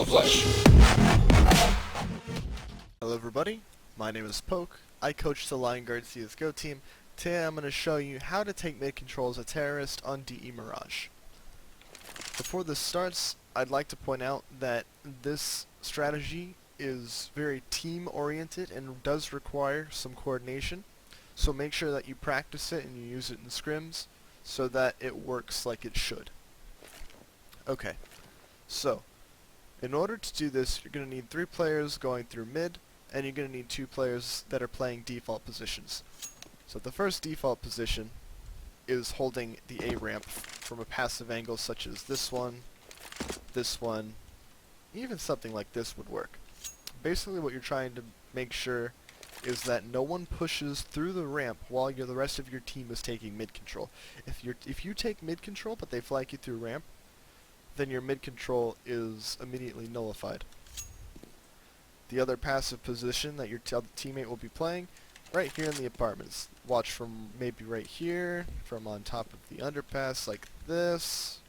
flesh. Hello everybody, my name is Poke. I coach the Lion Guard CSGO team. Today I'm going to show you how to take mid control as a terrorist on DE Mirage. Before this starts, I'd like to point out that this strategy is very team oriented and does require some coordination. So make sure that you practice it and you use it in scrims so that it works like it should. Okay, so in order to do this, you're going to need 3 players going through mid, and you're going to need 2 players that are playing default positions. So the first default position is holding the A ramp from a passive angle such as this one, even something like this would work. Basically what you're trying to make sure is that no one pushes through the ramp while the rest of your team is taking mid control. If you take mid control but they flag you through ramp, then your mid control is immediately nullified. The other passive position that your teammate will be playing, right here in the apartments. Watch from maybe right here, from on top of the underpass like this,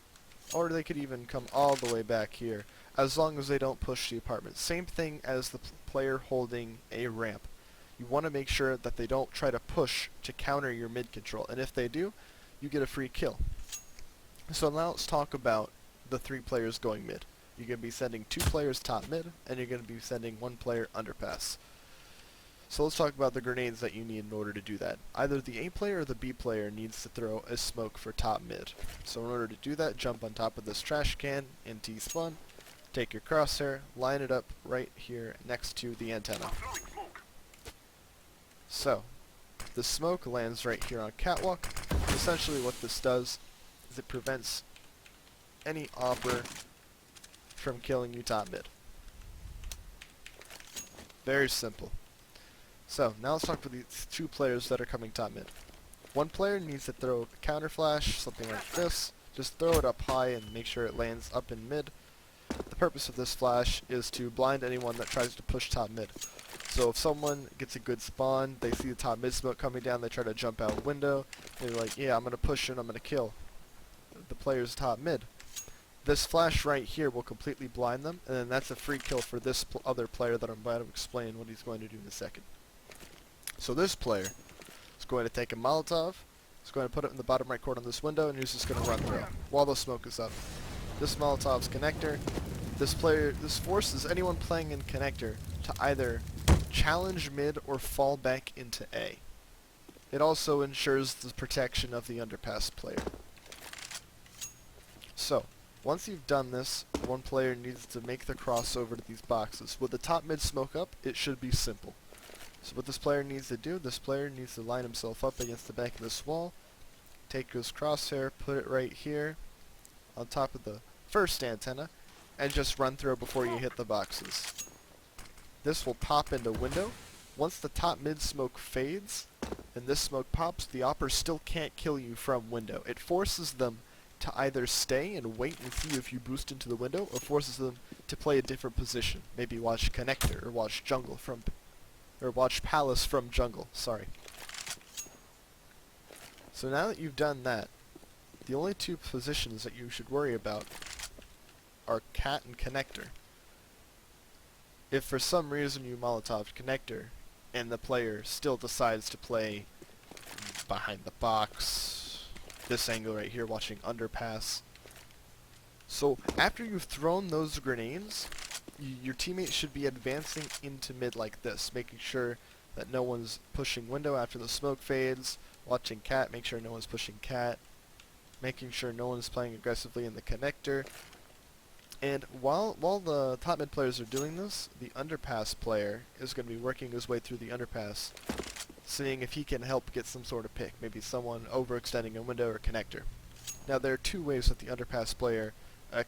or they could even come all the way back here, as long as they don't push the apartment. Same thing as the player holding a ramp. You want to make sure that they don't try to push to counter your mid control, and if they do, you get a free kill. So now let's talk about the 3 players going mid. You're going to be sending 2 players top mid, and you're going to be sending 1 player underpass. So let's talk about the grenades that you need in order to do that. Either the A player or the B player needs to throw a smoke for top mid. So in order to do that, jump on top of this trash can in T-spawn, take your crosshair, line it up right here next to the antenna. So, the smoke lands right here on catwalk. Essentially what this does is it prevents any opper from killing you top mid. Very simple. So, now let's talk about these 2 players that are coming top mid. 1 player needs to throw a counter flash, something like this. Just throw it up high and make sure it lands up in mid. The purpose of this flash is to blind anyone that tries to push top mid. So if someone gets a good spawn, they see the top mid smoke coming down, they try to jump out window, they're like, yeah, I'm going to push and I'm going to kill the player's top mid. This flash right here will completely blind them, and then that's a free kill for this other player that I'm about to explain what he's going to do in a second. So this player is going to take a Molotov, he's going to put it in the bottom right corner of this window, and he's just going to run through while the smoke is up. This Molotov's connector. This forces anyone playing in connector to either challenge mid or fall back into A. It also ensures the protection of the underpass player. So, once you've done this, 1 player needs to make the crossover to these boxes. With the top mid smoke up, it should be simple. So what this player needs to do, this player needs to line himself up against the back of this wall, take his crosshair, put it right here on top of the first antenna, and just run through before you hit the boxes. This will pop into window. Once the top mid smoke fades, and this smoke pops, the opper still can't kill you from window. It forces them to either stay and wait and see if you boost into the window, or forces them to play a different position. Maybe watch connector, or watch jungle from, or watch palace from jungle, sorry. So now that you've done that, the only 2 positions that you should worry about are cat and connector. If for some reason you Molotov connector, and the player still decides to play behind the box, this angle right here, watching underpass. So after you've thrown those grenades, your teammate should be advancing into mid like this, making sure that no one's pushing window after the smoke fades, watching cat, make sure no one's pushing cat, making sure no one's playing aggressively in the connector. And while the top mid players are doing this, the underpass player is going to be working his way through the underpass, seeing if he can help get some sort of pick, maybe someone overextending a window or connector. Now there are 2 ways that the underpass player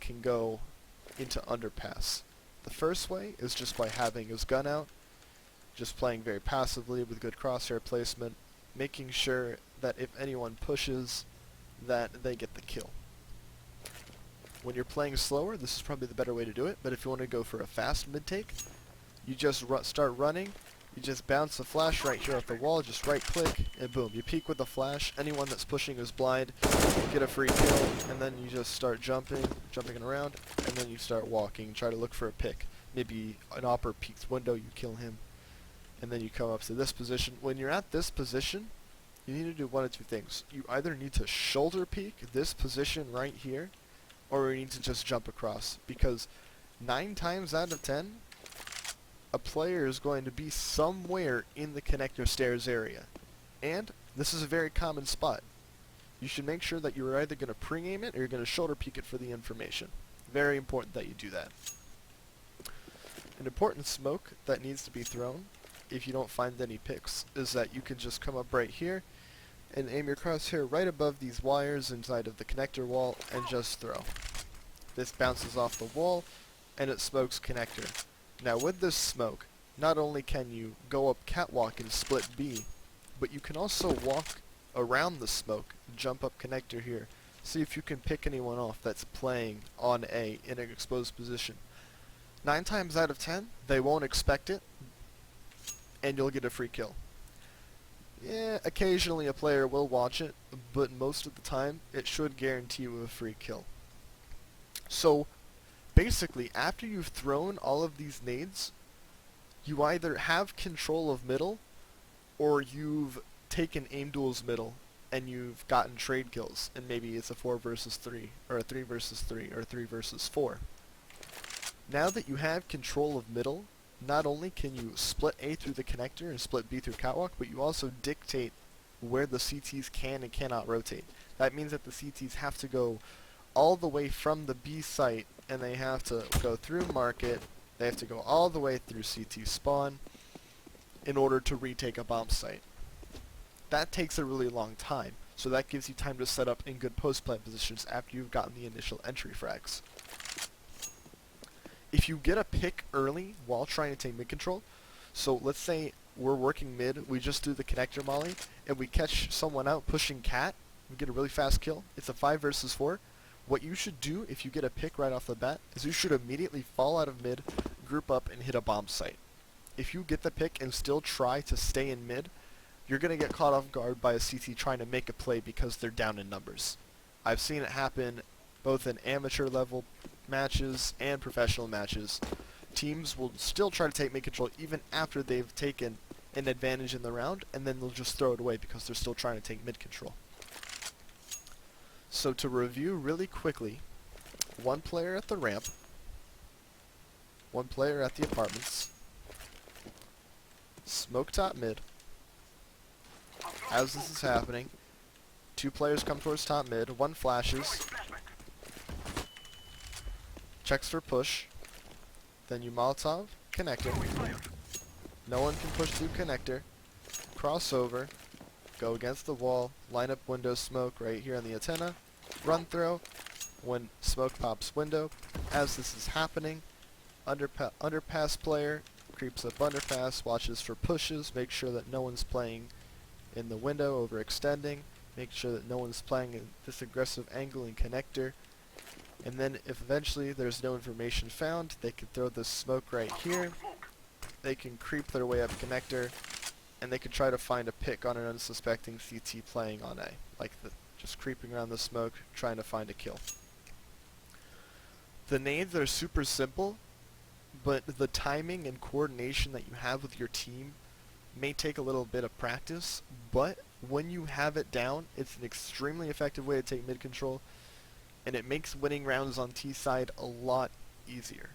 can go into underpass. The first way is just by having his gun out, just playing very passively with good crosshair placement, making sure that if anyone pushes, that they get the kill. When you're playing slower, this is probably the better way to do it, but if you want to go for a fast mid-take, you just start running, You just bounce the flash right here off the wall, just right click, and boom, you peek with the flash. Anyone that's pushing is blind, get a free kill, and then you just start jumping around, and then you start walking, try to look for a pick. Maybe an Opper peeks window, you kill him, and then you come up to this position. When you're at this position, you need to do one of two things. You either need to shoulder peek this position right here, or you need to just jump across, because 9 times out of 10, a player is going to be somewhere in the connector stairs area. And this is a very common spot. You should make sure that you're either going to pre-aim it or you're going to shoulder peek it for the information. Very important that you do that. An important smoke that needs to be thrown, if you don't find any picks, is that you can just come up right here and aim your crosshair right above these wires inside of the connector wall and just throw. This bounces off the wall and it smokes connector. Now with this smoke, not only can you go up catwalk and split B, but you can also walk around the smoke, jump up connector here, see if you can pick anyone off that's playing on A in an exposed position. 9 times out of 10, they won't expect it, and you'll get a free kill. Yeah, occasionally a player will watch it, but most of the time, it should guarantee you a free kill. So, basically, after you've thrown all of these nades, you either have control of middle, or you've taken aim duels middle, and you've gotten trade kills, and maybe it's a 4 versus 3, or a 3 versus 3, or 3 versus 4. Now that you have control of middle, not only can you split A through the connector and split B through catwalk, but you also dictate where the CTs can and cannot rotate. That means that the CTs have to go all the way from the B site, and they have to go through market, they have to go all the way through CT spawn in order to retake a bomb site. That takes a really long time, so that gives you time to set up in good post-plant positions after you've gotten the initial entry frags. If you get a pick early while trying to take mid control, so let's say we're working mid, we just do the connector molly, and we catch someone out pushing cat, we get a really fast kill, it's a 5 versus 4, what you should do if you get a pick right off the bat is you should immediately fall out of mid, group up, and hit a bomb site. If you get the pick and still try to stay in mid, you're going to get caught off guard by a CT trying to make a play because they're down in numbers. I've seen it happen both in amateur level matches and professional matches. Teams will still try to take mid control even after they've taken an advantage in the round, and then they'll just throw it away because they're still trying to take mid control. So to review really quickly, 1 player at the ramp, 1 player at the apartments, smoke top mid. As this is happening, 2 players come towards top mid, 1 flashes, checks for push, then you Molotov, connector, no one can push through connector, crossover, go against the wall, line up window smoke right here on the antenna, run throw, when smoke pops window. As this is happening, underpass player creeps up underpass, watches for pushes, make sure that no one's playing in the window overextending, make sure that no one's playing in this aggressive angle in connector, and then if eventually there's no information found, they can throw this smoke right here, they can creep their way up connector, and they can try to find a pick on an unsuspecting CT playing on A, like just creeping around the smoke, trying to find a kill. The nades are super simple, but the timing and coordination that you have with your team may take a little bit of practice, but when you have it down, it's an extremely effective way to take mid control, and it makes winning rounds on T side a lot easier.